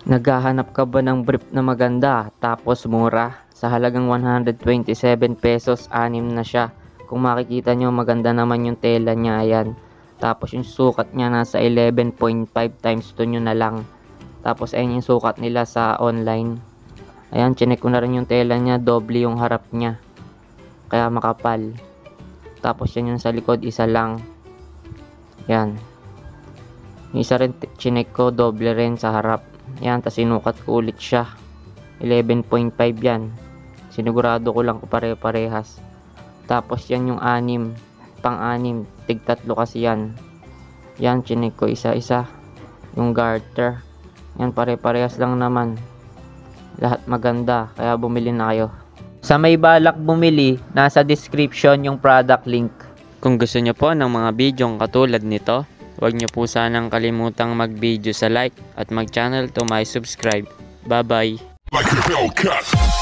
Naghahanap ka ba ng brief na maganda tapos mura? Sa halagang 127 pesos, 6 na siya. Kung makikita nyo, maganda naman yung tela niya, ayan. Tapos yung sukat niya nasa 11.5 times 2 nyo na lang. Tapos ayun yung sukat nila sa online. Ayan, chinek ko na rin yung tela niya, doble yung harap niya. Kaya makapal. Tapos yan yung sa likod, isa lang. Yan. Yung isa rin chinek ko, doble rin sa harap. Yan, tas sinukat ko ulit siya. 11.5 yan. Sinigurado ko lang kung pare-parehas. Tapos yan yung 6. Pang-6. Tig-3 kasi yan. Yan, chinek ko isa-isa. Yung garter. Yan, pare-parehas lang naman. Lahat maganda. Kaya bumili na kayo. Sa may balak bumili, nasa description yung product link. Kung gusto nyo po ng mga bidyong katulad nito, huwag nyo po sanang kalimutang mag-video sa like at mag-channel to my subscribe. Bye-bye! Like a Hellcat.